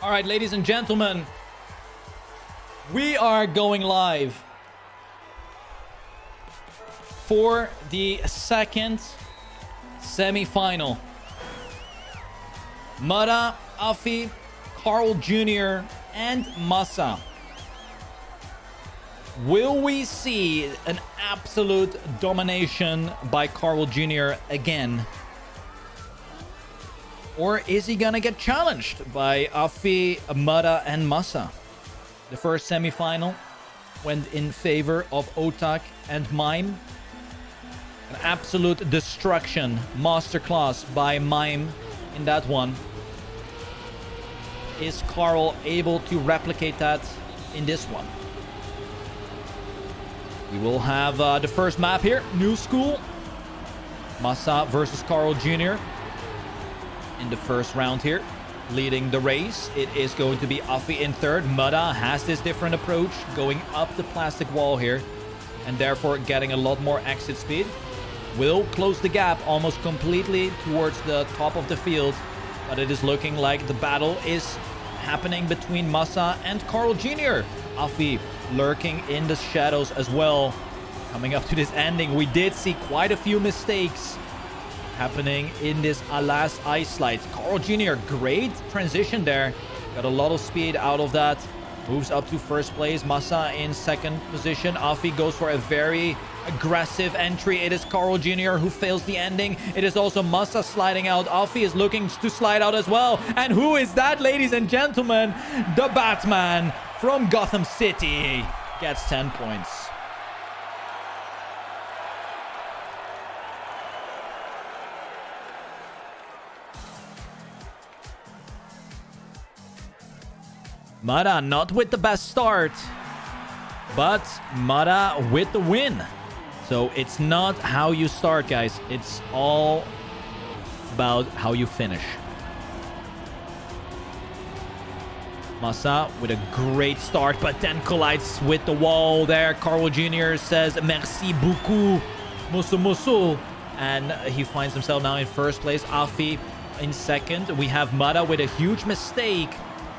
All right, ladies and gentlemen, we are going live for the second semi-final. Mada, Afi, Carl Jr., and Masa. Will we see an absolute domination by Carl Jr. again? Or is he gonna get challenged by Afi, Mada, and Masa? The first semi-final went in favor of Otak and Mime. An absolute destruction masterclass by Mime in that one. Is Carl able to replicate that in this one? We will have the first map here. New School. Masa versus Carl Jr. in the first round here. Leading the race, it is going to be Afi in third. Mada has this different approach, going up the plastic wall here, and therefore getting a lot more exit speed. Will close the gap almost completely towards the top of the field, but it is looking like the battle is happening between Masa and Carl Jr. Afi lurking in the shadows as well. Coming up to this ending, we did see quite a few mistakes happening in this last ice slide. Carl Jr., great transition there. Got a lot of speed out of that. Moves up to first place. Masa in second position. Afi goes for a very aggressive entry. It is Carl Jr. who fails the ending. It is also Masa sliding out. Afi is looking to slide out as well. And who is that, ladies and gentlemen? The Batman from Gotham City gets 10 points. Mada not with the best start, but Mada with the win. So it's not how you start, guys. It's all about how you finish. Masa with a great start, but then collides with the wall there. Carl Jr. says, merci beaucoup, musu musu. And he finds himself now in first place. Afi in second. We have Mada with a huge mistake.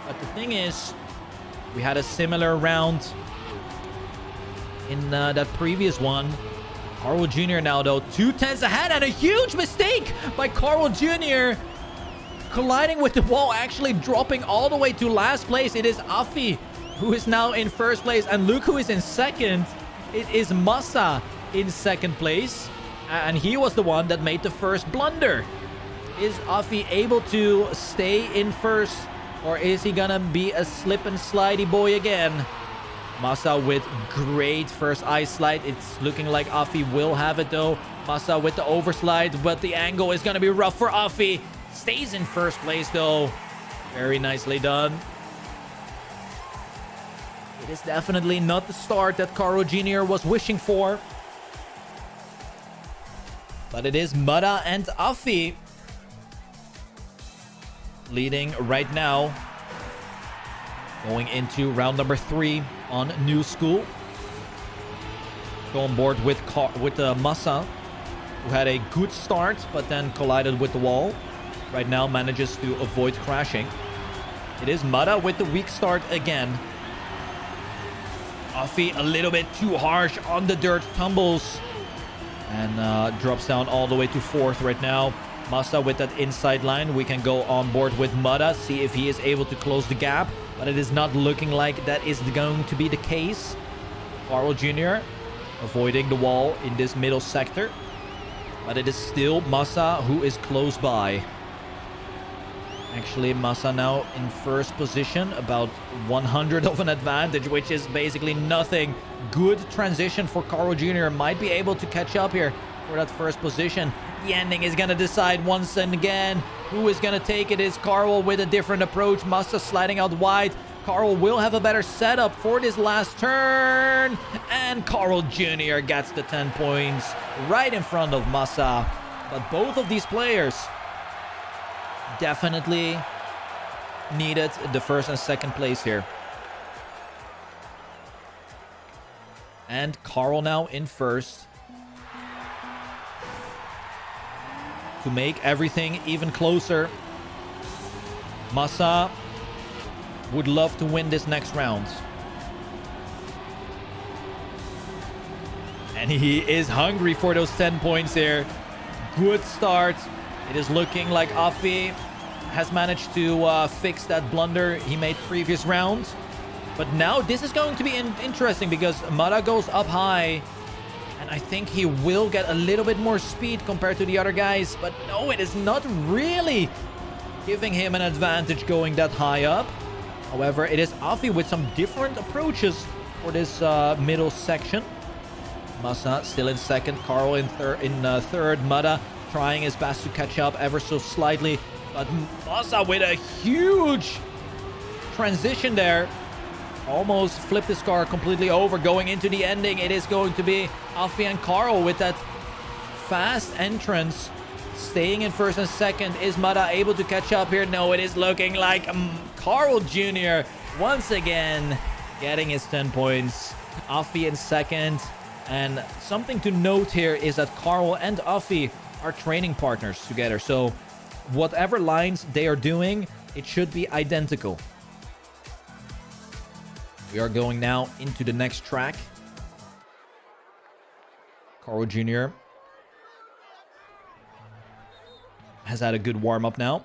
But the thing is, we had a similar round in that previous one. Carl Jr. now, though, 2/10 ahead, and a huge mistake by Carl Jr. colliding with the wall, actually dropping all the way to last place. It is Afi who is now in first place, and look who is in second. It is Masa in second place, and he was the one that made the first blunder. Is Afi able to stay in first? Or is he gonna be a slip and slidey boy again? Masa with great first ice slide. It's looking like Afi will have it though. Masa with the overslide, but the angle is gonna be rough for Afi. Stays in first place though. Very nicely done. It is definitely not the start that Carl Jr. was wishing for. But it is Mada and Afi leading right now, going into round number 3 on New School. Go on board with Masa, who had a good start but then collided with the wall. Right now manages to avoid crashing. It is Mada with the weak start again. Afi a little bit too harsh on the dirt, tumbles and drops down all the way to 4th right now. Masa with that inside line. We can go on board with Mada, see if he is able to close the gap, but it is not looking like that is going to be the case. Carl Jr. avoiding the wall in this middle sector, but it is still Masa who is close by. Actually, Masa now in first position, about 100 of an advantage, which is basically nothing. Good transition for Carl Jr. Might be able to catch up here for that first position. The ending is going to decide once and again who is going to take it. Is Carl with a different approach. Masa sliding out wide. Carl will have a better setup for this last turn. And Carl Jr. gets the 10 points right in front of Masa. But both of these players definitely needed the first and second place here. And Carl now in first, to make everything even closer. Masa would love to win this next round. And he is hungry for those 10 points here. Good start. It is looking like Afi has managed to fix that blunder he made previous rounds. But now this is going to be interesting because Mada goes up high. And I think he will get a little bit more speed compared to the other guys. But no, it is not really giving him an advantage going that high up. However, it is Afi with some different approaches for this middle section. Masa still in second, Carl in third, Mada trying his best to catch up ever so slightly. But Masa with a huge transition there. Almost flipped his car completely over. Going into the ending, it is going to be Afi and Carl with that fast entrance. Staying in first and second. Is Mada able to catch up here? No, it is looking like Carl Jr. once again getting his 10 points. Afi in second. And something to note here is that Carl and Afi are training partners together. So whatever lines they are doing, it should be identical. We are going now into the next track. Carl Jr. has had a good warm-up now.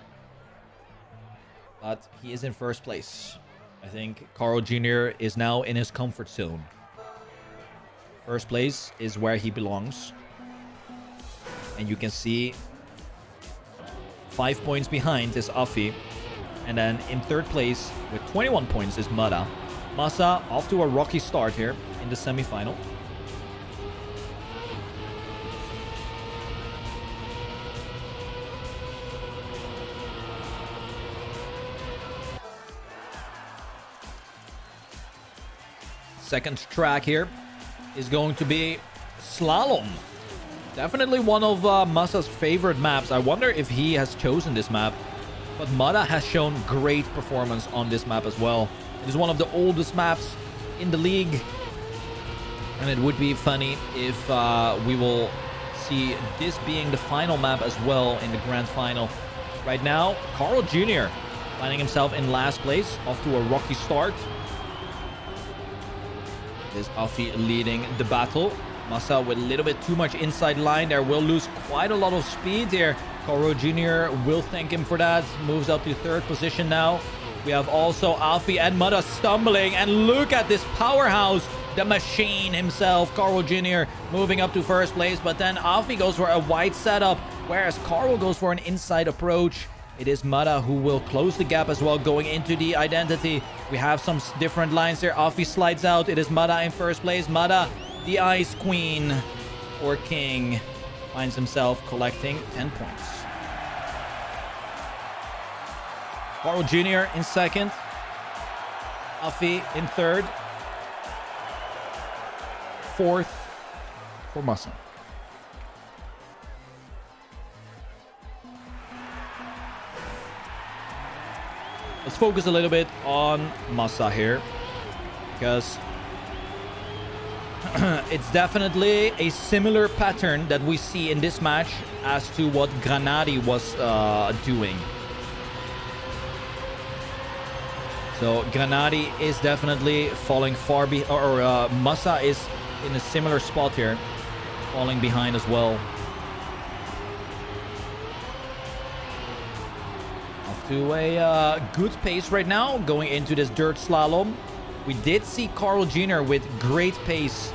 But he is in first place. I think Carl Jr. is now in his comfort zone. First place is where he belongs. And you can see 5 points behind is Afi. And then in third place with 21 points is Mada. Masa off to a rocky start here in the semi-final. Second track here is going to be Slalom. Definitely one of Masa's favorite maps. I wonder if he has chosen this map. But Mada has shown great performance on this map as well. It is one of the oldest maps in the league. And it would be funny if we will see this being the final map as well in the grand final. Right now, Carl Jr. finding himself in last place, off to a rocky start. This Afi leading the battle. Masa with a little bit too much inside line there. Will lose quite a lot of speed here. Carl Jr. will thank him for that. Moves up to third position now. We have also Afi and Mada stumbling. And look at this powerhouse. The machine himself. Carl Jr. moving up to first place. But then Afi goes for a wide setup. Whereas Carl goes for an inside approach. It is Mada who will close the gap as well going into the identity. We have some different lines here. Afi slides out. It is Mada in first place. Mada, the Ice Queen or King, finds himself collecting 10 points. Carl Jr. in second. Afi in third. Fourth for Masa. Let's focus a little bit on Masa here, because it's definitely a similar pattern that we see in this match as to what Granadi was doing. So Granadi is definitely falling far behind, or Masa is in a similar spot here, falling behind as well. To a good pace right now going into this dirt slalom. We did see Carl Jr. with great pace.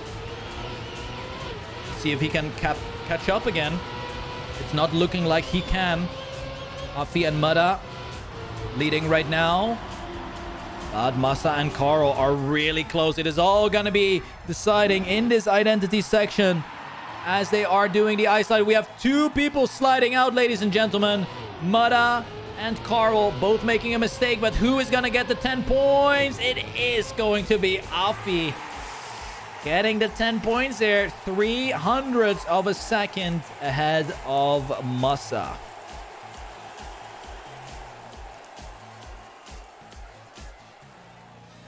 See if he can catch up again. It's not looking like he can. Afi and Mada leading right now. But Masa and Carl are really close. It is all gonna be deciding in this identity section as they are doing the ice slide. We have two people sliding out, ladies and gentlemen. Mada and Carl both making a mistake, but who is gonna get the 10 points? It is going to be Afi getting the 10 points there. 300ths of a second ahead of Masa.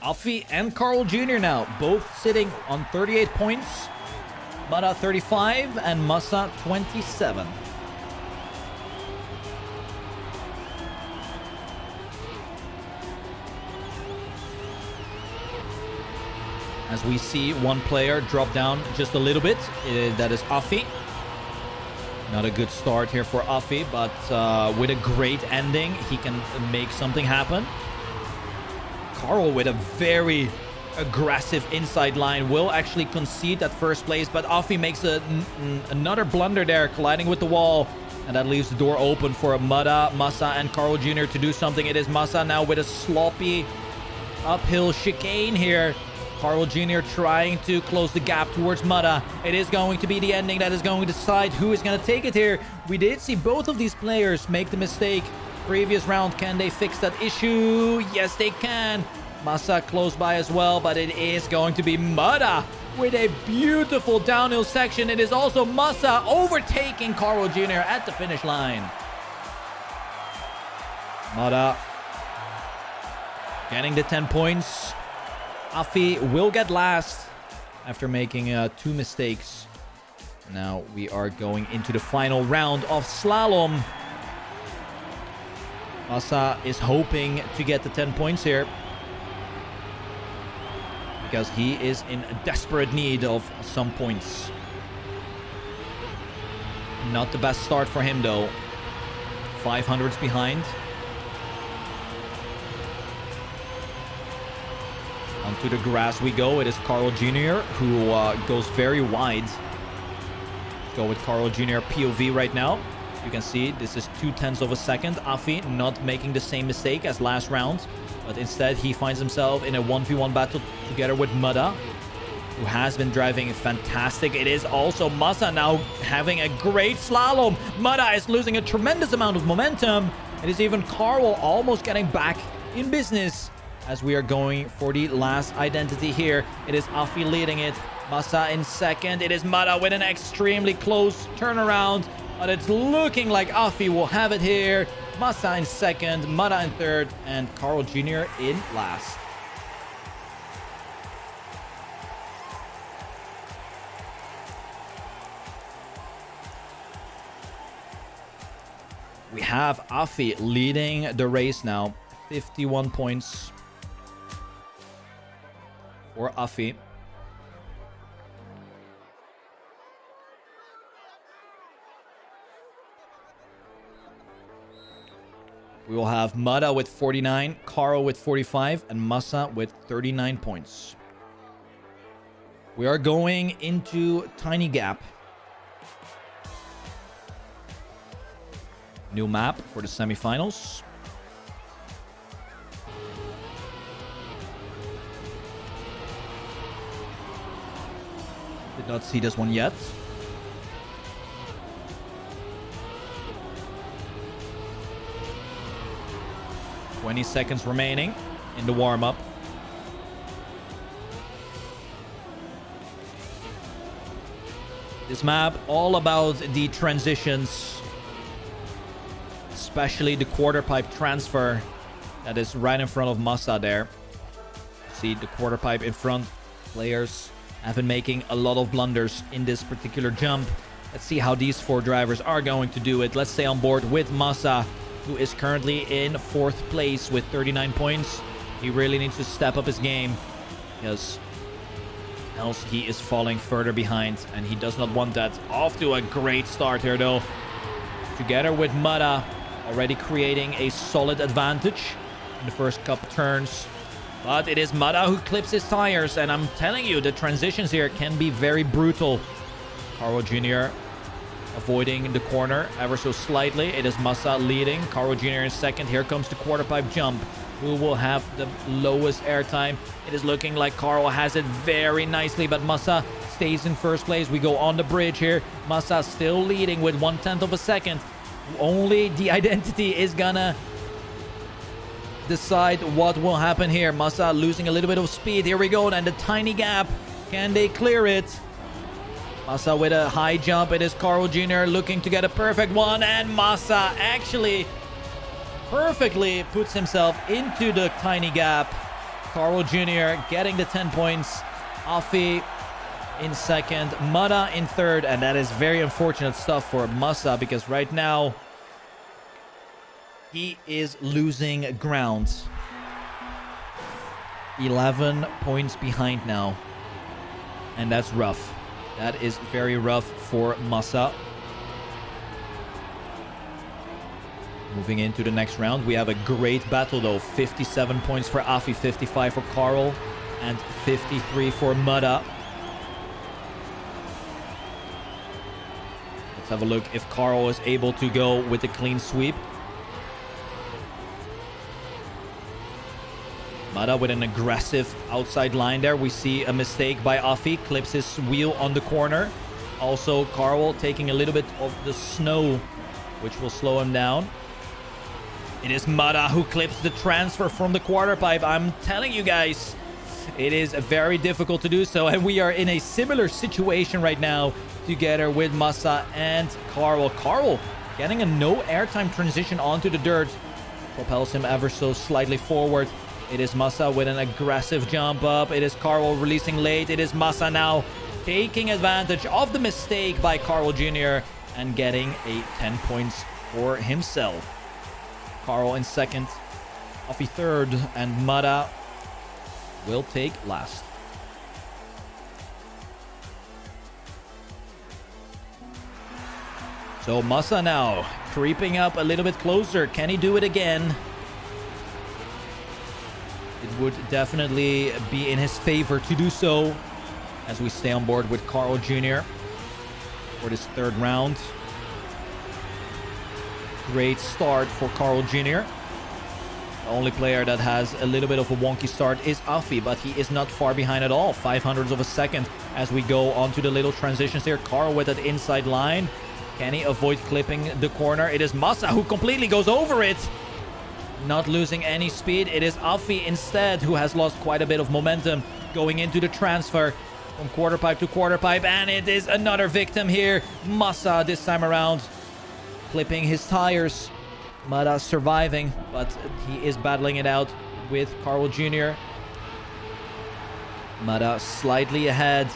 Afi and Carl Jr. now both sitting on 38 points. Mada 35 and Masa 27. As we see one player drop down just a little bit. That is Afi. Not a good start here for Afi, but with a great ending, he can make something happen. Carl with a very aggressive inside line will actually concede that first place, but Afi makes another blunder there, colliding with the wall, and that leaves the door open for Mada, Masa, and Carl Jr. to do something. It is Masa now with a sloppy uphill chicane here. Carl Jr. trying to close the gap towards Mada. It is going to be the ending that is going to decide who is going to take it here. We did see both of these players make the mistake previous round. Can they fix that issue? Yes, they can. Masa close by as well, but it is going to be Mada with a beautiful downhill section. It is also Masa overtaking Carl Jr. at the finish line. Mada getting the 10 points. Afi will get last after making 2 mistakes. Now we are going into the final round of Slalom. Masa is hoping to get the 10 points here, because he is in desperate need of some points. Not the best start for him though. 500s behind. Onto the grass we go. It is Carl Jr. who goes very wide. Go with Carl Jr. POV right now. You can see this is 0.2 of a second. Afi not making the same mistake as last round, but instead he finds himself in a 1v1 battle together with Mada, who has been driving fantastic. It is also Masa now having a great slalom. Mada is losing a tremendous amount of momentum. It is even Carl almost getting back in business as we are going for the last identity here. It is Afi leading it. Masa in second. It is Mada with an extremely close turnaround, but it's looking like Afi will have it here. Masa in second, Mada in third, and Carl Jr. in last. We have Afi leading the race now. 51 points for Afi. We will have Mada with 49, Carl with 45, and Masa with 39 points. We are going into Tiny Gap. New map for the semifinals. Did not see this one yet. $20 seconds remaining in the warm-up. This map all about the transitions, especially the quarter pipe transfer that is right in front of Masa there. See the quarter pipe in front. Players have been making a lot of blunders in this particular jump. Let's see how these 4 drivers are going to do it. Let's stay on board with Masa, who is currently in 4th place with 39 points. He really needs to step up his game, because else he is falling further behind, and he does not want that. Off to a great start here though. Together with Mada, already creating a solid advantage in the first couple turns. But it is Mada who clips his tires, and I'm telling you, the transitions here can be very brutal. Carl Jr. avoiding the corner ever so slightly. It is Masa leading. Carl Jr. in second. Here comes the quarter pipe jump. Who will have the lowest airtime? It is looking like Carl has it very nicely, but Masa stays in first place. We go on the bridge here. Masa still leading with 1/10 of a second. Only the identity is gonna decide what will happen here. Masa losing a little bit of speed. Here we go, and the tiny gap. Can they clear it? Masa with a high jump. It is Carl Jr. looking to get a perfect one, and Masa actually perfectly puts himself into the tiny gap. Carl Jr. getting the 10 points. Afi in second, Mada in third, and that is very unfortunate stuff for Masa, because right now he is losing ground. 11 points behind now. And that's rough. That is very rough for Masa. Moving into the next round, we have a great battle though. 57 points for Afi, 55 for Carl, and 53 for Mada. Let's have a look if Carl is able to go with a clean sweep. Mada with an aggressive outside line there. We see a mistake by Afi. Clips his wheel on the corner. Also, Carl taking a little bit of the snow, which will slow him down. It is Mada who clips the transfer from the quarter pipe. I'm telling you guys, it is very difficult to do so. And we are in a similar situation right now together with Masa and Carl. Carl getting a no airtime transition onto the dirt. Propels him ever so slightly forward. It is Masa with an aggressive jump up. It is Carl releasing late. It is Masa now taking advantage of the mistake by Carl Jr. and getting a 10 points for himself. Carl in second, Afi third, and Mada will take last. So Masa now creeping up a little bit closer. Can he do it again? It would definitely be in his favor to do so as we stay on board with Carl Jr. for this third round. Great start for Carl Jr. The only player that has a little bit of a wonky start is Afi, but he is not far behind at all. 0.05 of a second as we go on to the little transitions here. Carl with that inside line. Can he avoid clipping the corner? It is Masa who completely goes over it. Not losing any speed. It is Afi instead who has lost quite a bit of momentum going into the transfer from quarter pipe to quarter pipe. And it is another victim here. Masa this time around clipping his tires. Mada surviving, but he is battling it out with Carl Jr. Mada slightly ahead.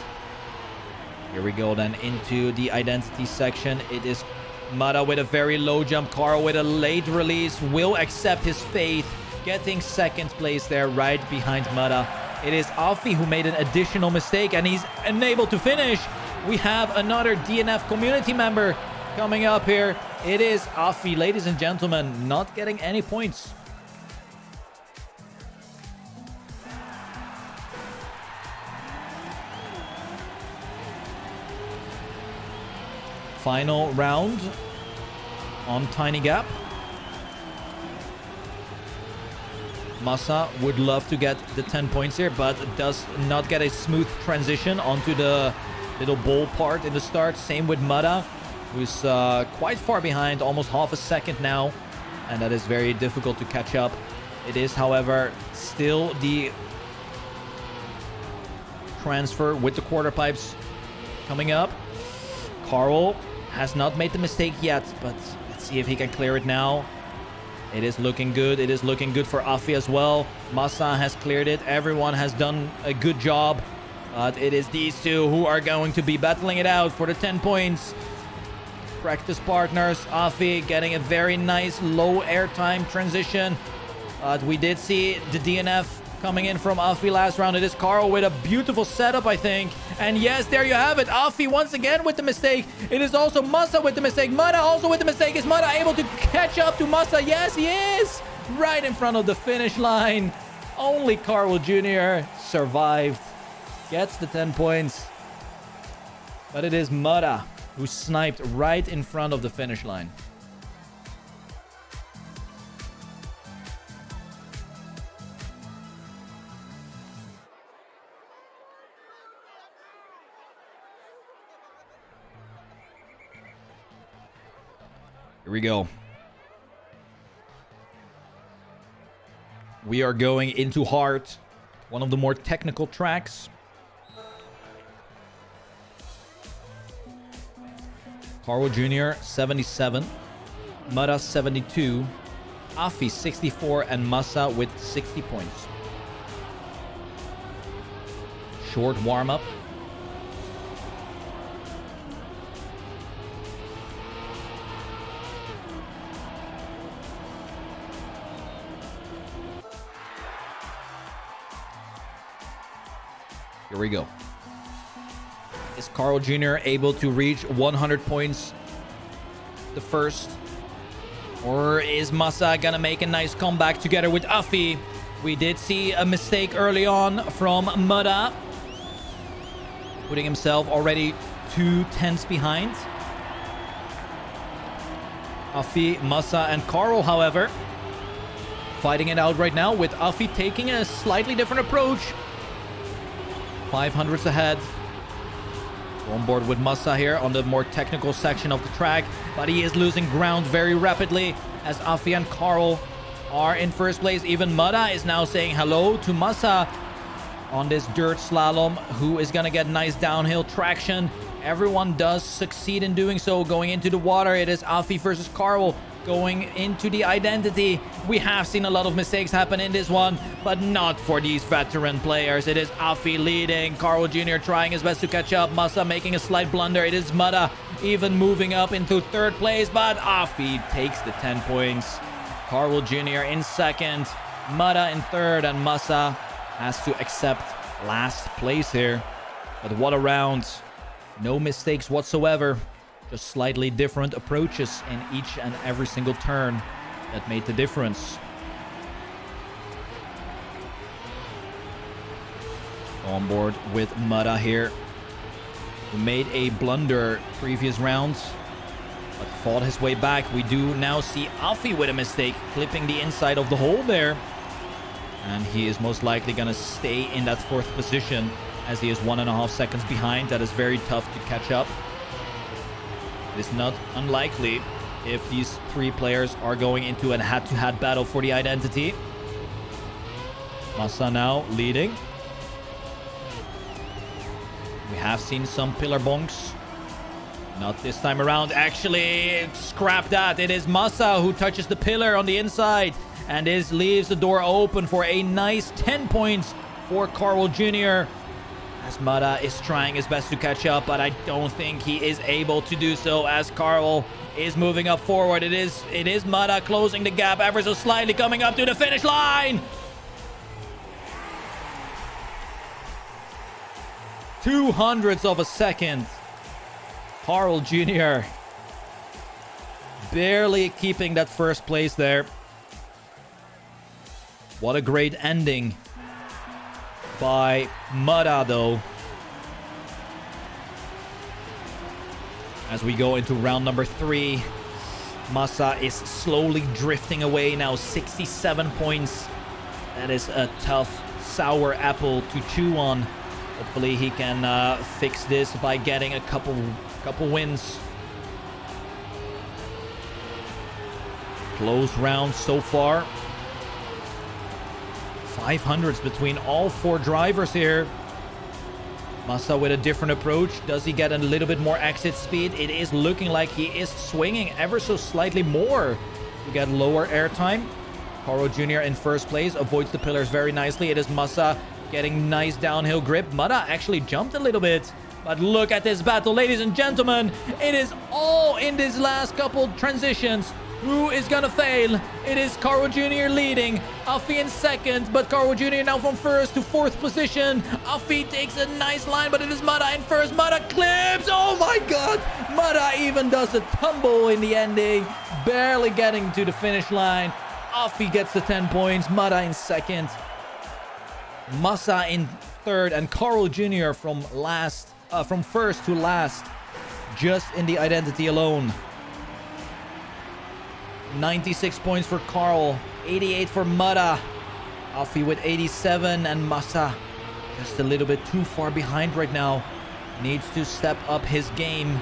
Here we go then into the identity section. It is Mada with a very low jump. Carl with a late release. Will accept his fate. Getting second place there right behind Mada. It is Afi who made an additional mistake and he's unable to finish. We have another DNF community member coming up here. It is Afi, ladies and gentlemen, not getting any points. Final round on Tiny Gap. Masa would love to get the 10 points here, but does not get a smooth transition onto the little bowl part in the start. Same with Mada, who's quite far behind, almost half a second now, and that is very difficult to catch up. It is, however, still the transfer with the quarter pipes coming up. Carl has not made the mistake yet, but let's see if he can clear it now. It is looking good. It is looking good for Afi as well. Masa has cleared it. Everyone has done a good job, but it is these two who are going to be battling it out for the 10 points. Practice partners. Afi getting a very nice low airtime transition. We did see the DNF coming in from Afi last round. It is Carl with a beautiful setup, I think. And yes, there you have it. Afi once again with the mistake. It is also Masa with the mistake. Mada also with the mistake. Is Mada able to catch up to Masa? Yes, he is. Right in front of the finish line. Only Carl Jr. survived. Gets the 10 points. But it is Mada who sniped right in front of the finish line. Here we go. We are going into Heart, one of the more technical tracks. Carl Jr. 77, Mada 72, Afi 64, and Masa with 60 points. Short warm-up. Here we go. Is Carl Jr. able to reach 100 points the first? Or is Masa gonna make a nice comeback together with Afi? We did see a mistake early on from Mada, putting himself already 2 tenths behind. Afi, Masa, and Carl, however, fighting it out right now, with Afi taking a slightly different approach. 500s ahead. On board with Masa here on the more technical section of the track, but he is losing ground very rapidly as Afi and Carl are in first place. Even Mada is now saying hello to Masa on this dirt slalom, who is gonna get nice downhill traction. Everyone does succeed in doing so. Going into the water, it is Afi versus Carl. Going into the identity, we have seen a lot of mistakes happen in this one, but not for these veteran players. It is Afi leading, Carl Jr. trying his best to catch up, Masa making a slight blunder. It is Mada even moving up into third place, but Afi takes the 10 points. Carl Jr. in second, Mada in third, and Masa has to accept last place here. But what a round. No mistakes whatsoever. Just slightly different approaches in each and every single turn that made the difference. On board with Mada here, who made a blunder previous rounds, but fought his way back. We do now see Afi with a mistake, clipping the inside of the hole there. And he is most likely going to stay in that 4th position, as he is 1.5 seconds behind. That is very tough to catch up. It is not unlikely if these 3 players are going into a head-to-head battle for the identity. Masa now leading. We have seen some pillar bonks. Not this time around. Actually, scrap that. It is Masa who touches the pillar on the inside. And this leaves the door open for a nice 10 points for Carl Jr. As Mada is trying his best to catch up, but I don't think he is able to do so, as Carl is moving up forward. It is Mada closing the gap ever so slightly, coming up to the finish line. 200ths of a second. Carl Jr. barely keeping that first place there. What a great ending by Mada, though. As we go into round number 3, Masa is slowly drifting away now. 67 points. That is a tough, sour apple to chew on. Hopefully he can fix this by getting a couple wins. Close round so far. 500s between all 4 drivers here. Masa with a different approach. Does he get a little bit more exit speed? It is looking like he is swinging ever so slightly more to get lower airtime. Carl Jr. in first place, avoids the pillars very nicely. It is Masa getting nice downhill grip. Mada actually jumped a little bit. But look at this battle, ladies and gentlemen. It is all in these last couple transitions. Who is gonna fail? It is Carl Jr. leading. Afi in second, but Carl Jr. now from 1st to 4th position. Afi takes a nice line, but it is Mada in 1st. Mada clips. Oh my god. Mada even does a tumble in the ending. Barely getting to the finish line. Afi gets the 10 points. Mada in 2nd. Masa in 3rd, and Carl Jr. from 1st to last, just in the identity alone. 96 points for Carl, 88 for Mada, Afi with 87, and Masa just a little bit too far behind right now. Needs to step up his game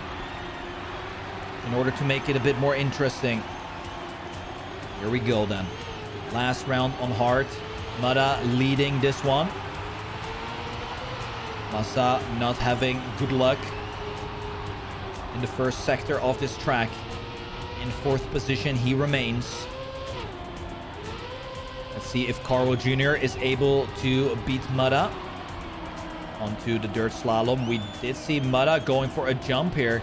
in order to make it a bit more interesting. Here we go then. Last round on hard. Mada leading this one. Masa not having good luck in the first sector of this track. In 4th position he remains. Let's see if Carl Jr. is able to beat Mada onto the dirt slalom. We did see Mada going for a jump here,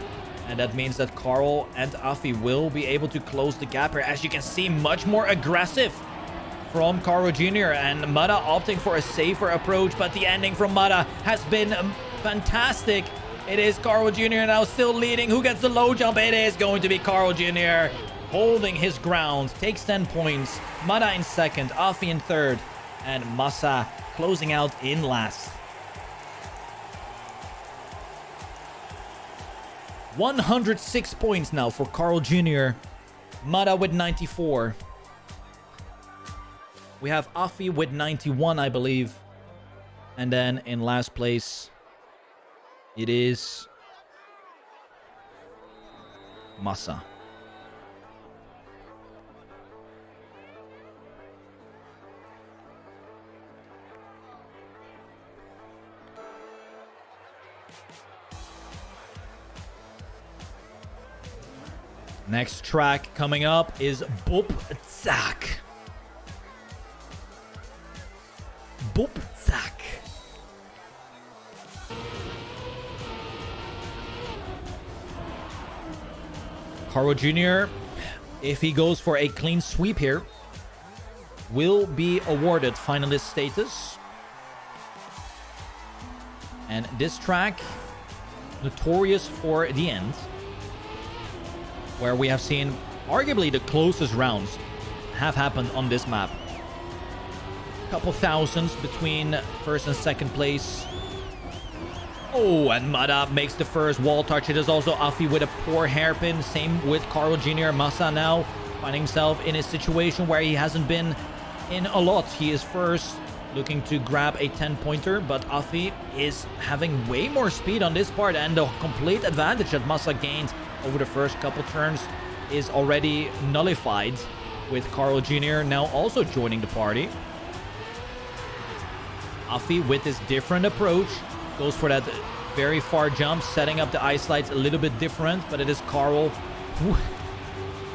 and that means that Carl and Afi will be able to close the gap here. As you can see, much more aggressive from Carl Jr. and Mada opting for a safer approach, but the ending from Mada has been fantastic. It is Carl Jr. now still leading. Who gets the low jump? It is going to be Carl Jr. holding his ground. Takes 10 points. Mada in second. Afi in third. And Massa closing out in last. 106 points now for Carl Jr. Mada with 94. We have Afi with 91, I believe. And then in last place, it is Massa. Next track coming up is Bupzak. Bupzak. Carl Jr., if he goes for a clean sweep here, will be awarded finalist status. And this track, notorious for the end, where we have seen arguably the closest rounds have happened on this map. Couple thousands between first and second place. Oh, and Mada makes the first wall touch. It is also Afi with a poor hairpin. Same with Carl Jr. Massa now finding himself in a situation where he hasn't been in a lot. He is first, looking to grab a 10-pointer, but Afi is having way more speed on this part, and the complete advantage that Massa gained over the first couple turns is already nullified with Carl Jr. now also joining the party. Afi with this different approach goes for that very far jump, setting up the ice slides a little bit different, but it is Carl who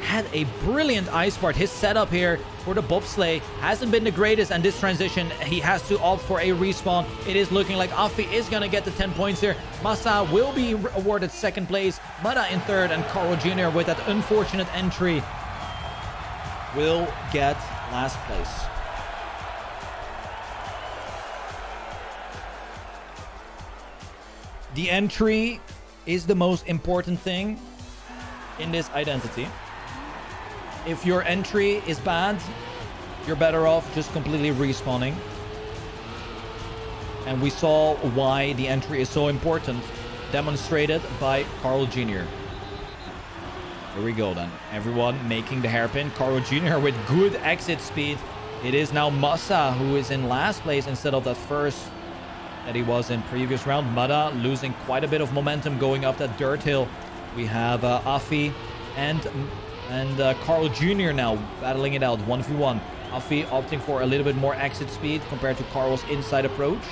had a brilliant ice part. His setup here for the bobsleigh hasn't been the greatest, and this transition, he has to opt for a respawn. It is looking like Afi is going to get the 10 points here. Massa will be awarded second place, Mada in third, and Carl Jr. with that unfortunate entry will get last place. The entry is the most important thing in this identity. If your entry is bad, you're better off just completely respawning. And we saw why the entry is so important, demonstrated by Carl Jr. Here we go then. Everyone making the hairpin. Carl Jr. with good exit speed. It is now Massa who is in last place instead of that first that he was in previous round. Mada losing quite a bit of momentum going up that dirt hill. We have Afi and Carl Jr. now battling it out 1v1. Afi opting for a little bit more exit speed compared to Carl's inside approach.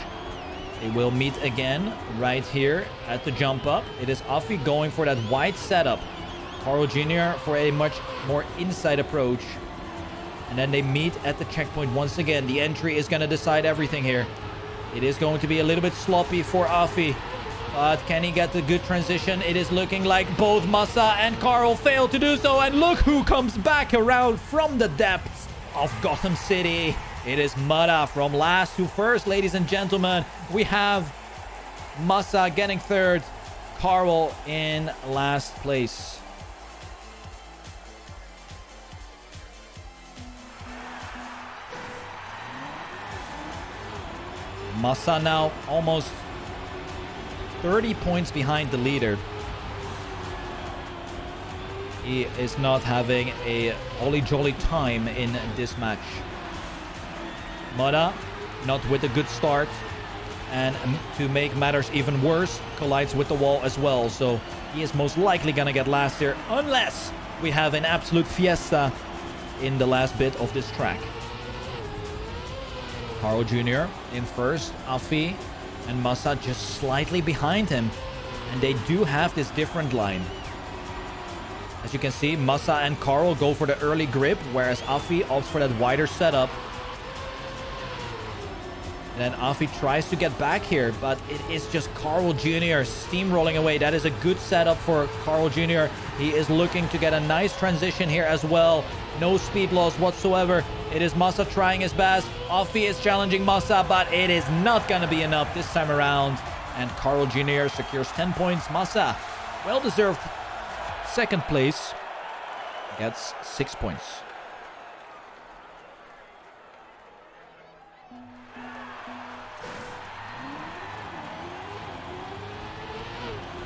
They will meet again right here at the jump up. It is Afi going for that wide setup. Carl Jr. for a much more inside approach. And then they meet at the checkpoint once again. The entry is going to decide everything here. It is going to be a little bit sloppy for Afi. But can he get the good transition? It is looking like both Massa and Carl fail to do so. And look who comes back around from the depths of Gotham City. It is Mada from last to first, ladies and gentlemen. We have Massa getting third, Carl in last place. Massa now almost 30 points behind the leader. He is not having a holly jolly time in this match. Mada not with a good start, and to make matters even worse, collides with the wall as well. So he is most likely gonna get last here, unless we have an absolute fiesta in the last bit of this track. Carl Jr. in first, Afi and Massa just slightly behind him. And they do have this different line. As you can see, Massa and Carl go for the early grip, whereas Afi opts for that wider setup. And then Afi tries to get back here, but it is just Carl Jr. steamrolling away. That is a good setup for Carl Jr. He is looking to get a nice transition here as well. No speed loss whatsoever. It is Massa trying his best. Afi is challenging Massa, but it is not going to be enough this time around. And Carl Jr. secures 10 points. Massa, well-deserved second place, gets 6 points.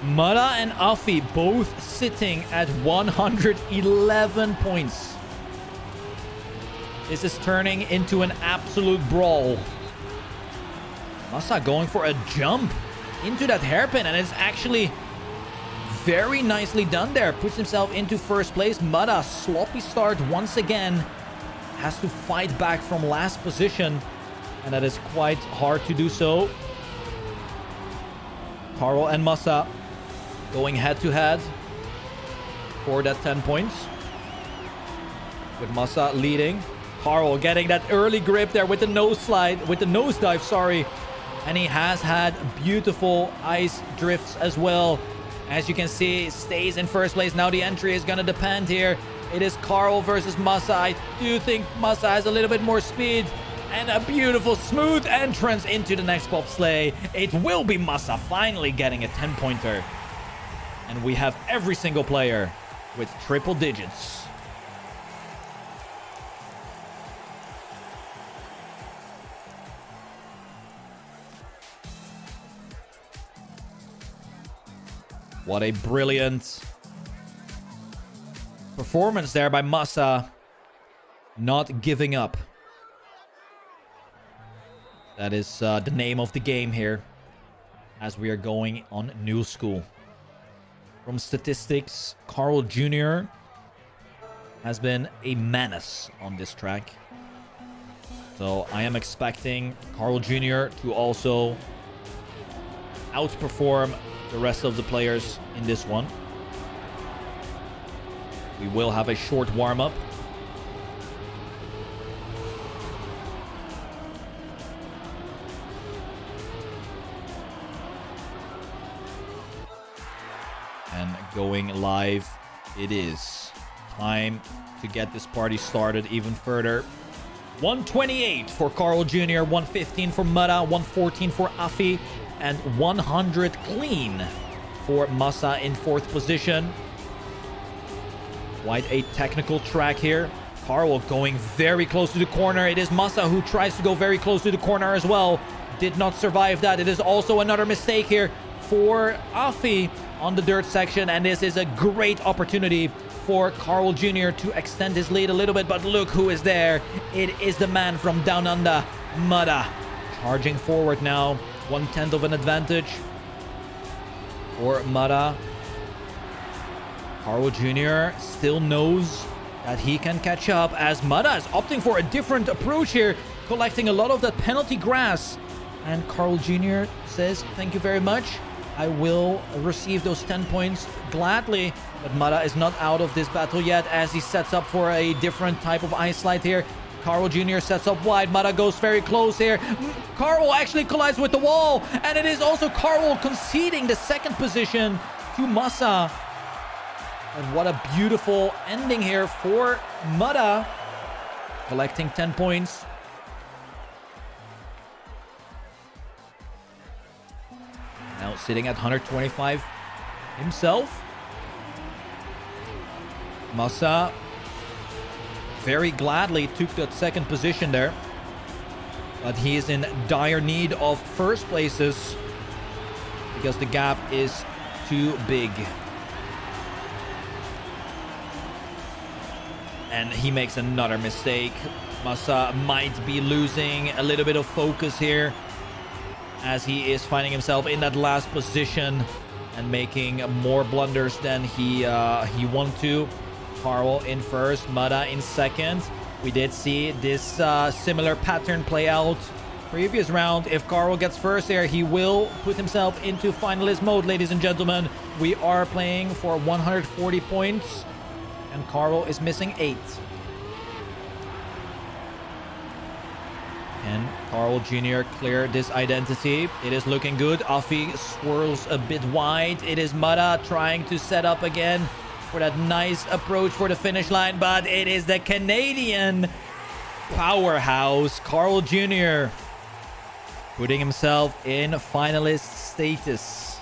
Mada and Afi both sitting at 111 points. This is turning into an absolute brawl. Massa going for a jump into that hairpin, and it's actually very nicely done there. Puts himself into first place. Mada, sloppy start once again. Has to fight back from last position, and that is quite hard to do so. Carl and Massa going head-to-head for that 10 points. With Massa leading. Carl getting that early grip there with the nosedive, sorry. And he has had beautiful ice drifts as well. As you can see, stays in first place. Now the entry is going to depend here. It is Carl versus Massa. I do think Massa has a little bit more speed. And a beautiful smooth entrance into the next bobsleigh. It will be Massa finally getting a 10-pointer. And we have every single player with triple digits. What a brilliant performance there by Massa. Not giving up. That is the name of the game here, as we are going on new school. From statistics, Carl Jr. has been a menace on this track. So I am expecting Carl Jr. to also outperform the rest of the players in this one. We will have a short warm-up. And going live it is. Time to get this party started even further. 128 for Carl Jr., 115 for Mada, 114 for Afi, and 100 clean for Massa in fourth position. Quite a technical track here. Carl going very close to the corner. It is Massa who tries to go very close to the corner as well. Did not survive that. It is also another mistake here for Afi on the dirt section, and this is a great opportunity for Carl Jr. to extend his lead a little bit, but look who is there. It is the man from down under, Mada. Charging forward now. 1/10 of an advantage for Mada. Carl Jr. still knows that he can catch up, as Mada is opting for a different approach here, collecting a lot of that penalty grass. And Carl Jr. says, thank you very much. I will receive those 10 points gladly. But Mada is not out of this battle yet, as he sets up for a different type of ice slide here. Carl Jr. sets up wide. Mada goes very close here. Carl actually collides with the wall. And it is also Carl conceding the second position to Massa. And what a beautiful ending here for Mada. Collecting 10 points. Now sitting at 125 himself. Massa very gladly took that second position there. But he is in dire need of first places because the gap is too big. And he makes another mistake. Massa might be losing a little bit of focus here, as he is finding himself in that last position and making more blunders than he wanted to. Carl in first, Mada in second. We did see this similar pattern play out previous round. If Carl gets first there, he will put himself into finalist mode, ladies and gentlemen. We are playing for 140 points, and Carl is missing 8. And Carl Jr. clear this identity. It is looking good. Afi swirls a bit wide. It is Mada trying to set up again for that nice approach for the finish line, but it is the Canadian powerhouse, Carl Jr. putting himself in finalist status.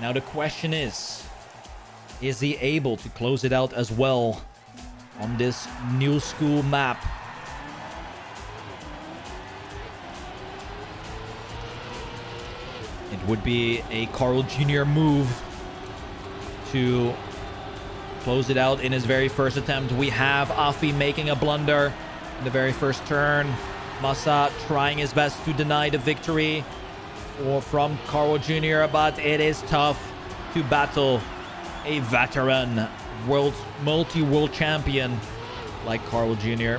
Now the question is he able to close it out as well on this new school map? It would be a Carl Jr. move to close it out in his very first attempt. We have Afi making a blunder in the very first turn. Masa trying his best to deny the victory from Carl Jr., but it is tough to battle a veteran multi-world champion like Carl Jr.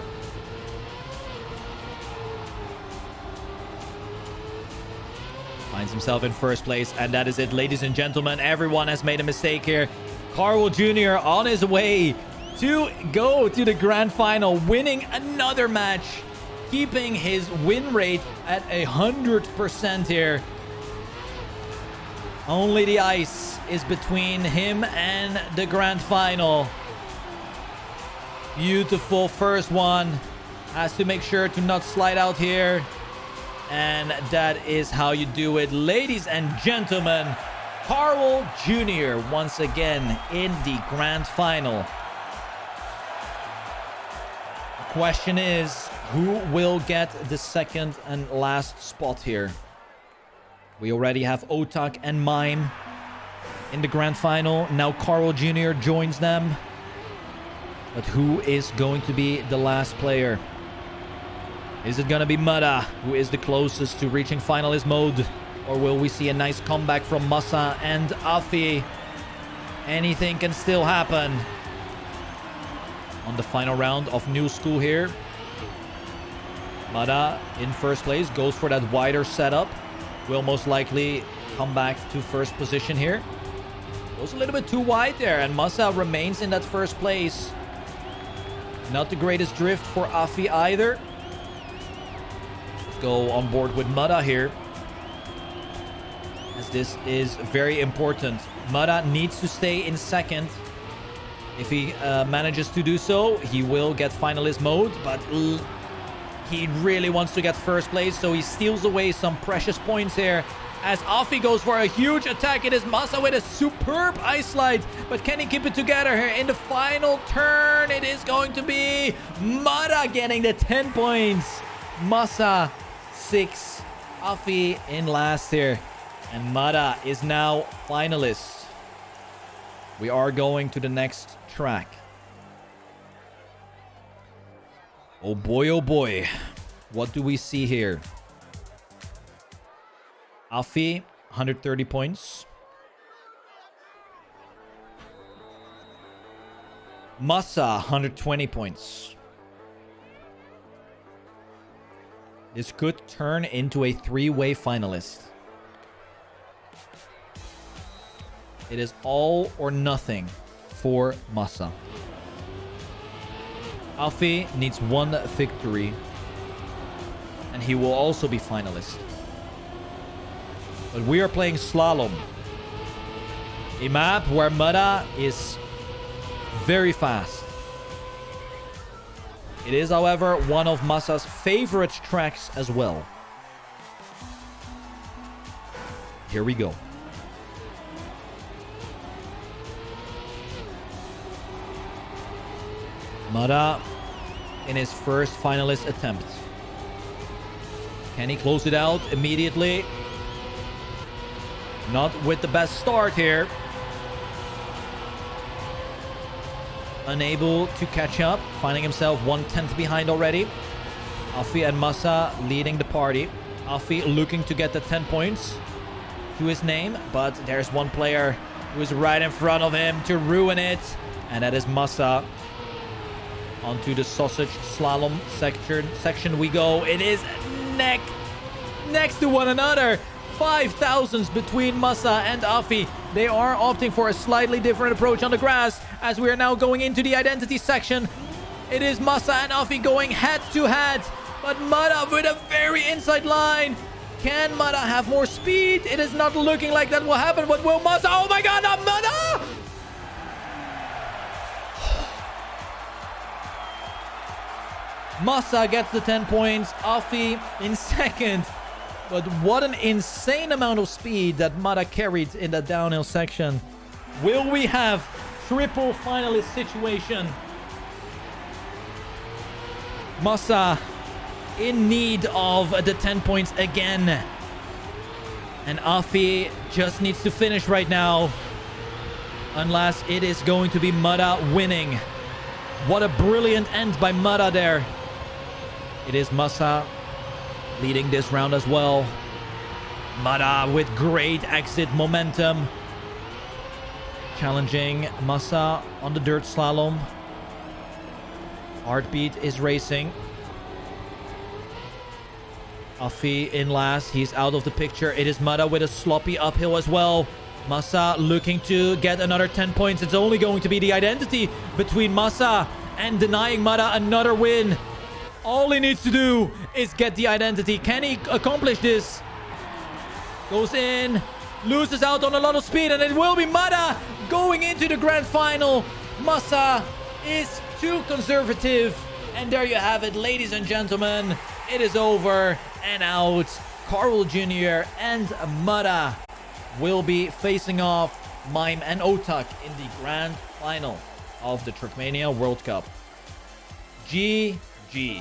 Finds himself in first place, and that is it, ladies and gentlemen. Everyone has made a mistake here. Carl Jr. on his way to go to the grand final, winning another match, keeping his win rate at 100% here. Only the ice is between him and the grand final. Beautiful first one. Has to make sure to not slide out here. And that is how you do it, ladies and gentlemen. Carl Jr. once again in the grand final. The question is, who will get the second and last spot here? We already have Otak and Mime in the grand final. Now Carl Jr. joins them. But who is going to be the last player? Is it going to be Mada, who is the closest to reaching finalist mode? Or will we see a nice comeback from Masa and Afi? Anything can still happen on the final round of New School here. Mada in first place, goes for that wider setup. Will most likely come back to first position here. Goes a little bit too wide there, and Masa remains in that first place. Not the greatest drift for Afi either. Let's go on board with Mada here, as this is very important. Mada needs to stay in second. If he manages to do so, he will get finalist mode, but he really wants to get first place, so he steals away some precious points here. As Afi goes for a huge attack, it is Masa with a superb ice slide. But can he keep it together here in the final turn? It is going to be Mada getting the 10 points. Masa 6. Afi in last here. And Mada is now finalist. We are going to the next track. Oh boy, oh boy. What do we see here? Afi, 130 points. Masa, 120 points. This could turn into a three-way finalist. It is all or nothing for Masa. Afi needs one victory, and he will also be finalist. But we are playing Slalom, a map where Mada is very fast. It is, however, one of Masa's favorite tracks as well. Here we go. Mada in his first finalist attempt. Can he close it out immediately? Not with the best start here. Unable to catch up, finding himself 1/10 behind already. Afi and Masa leading the party. Afi looking to get the 10 points to his name, but there's one player who is right in front of him to ruin it, and that is Masa. Onto the sausage slalom section we go. It is next to one another. 5,000s between Masa and Afi. They are opting for a slightly different approach on the grass, as we are now going into the identity section. It is Masa and Afi going head to head, but Mada with a very inside line. Can Mada have more speed? It is not looking like that will happen, but will Masa? Oh my god, not Mada! Massa gets the 10 points. Afi in second. But what an insane amount of speed that Mada carried in that downhill section. Will we have triple finalist situation? Massa in need of the 10 points again. And Afi just needs to finish right now. Unless it is going to be Mada winning. What a brilliant end by Mada there. It is Massa leading this round as well. Mada with great exit momentum. Challenging Massa on the dirt slalom. Heartbeat is racing. Afi in last. He's out of the picture. It is Mada with a sloppy uphill as well. Massa looking to get another 10 points. It's only going to be the identity between Massa and denying Mada another win. All he needs to do is get the identity. Can he accomplish this? Goes in. Loses out on a lot of speed. And it will be Mada going into the grand final. Massa is too conservative. And there you have it, ladies and gentlemen. It is over and out. Carl Jr. and Mada will be facing off Mime and Otak in the grand final of the TrackMania World Cup. GG.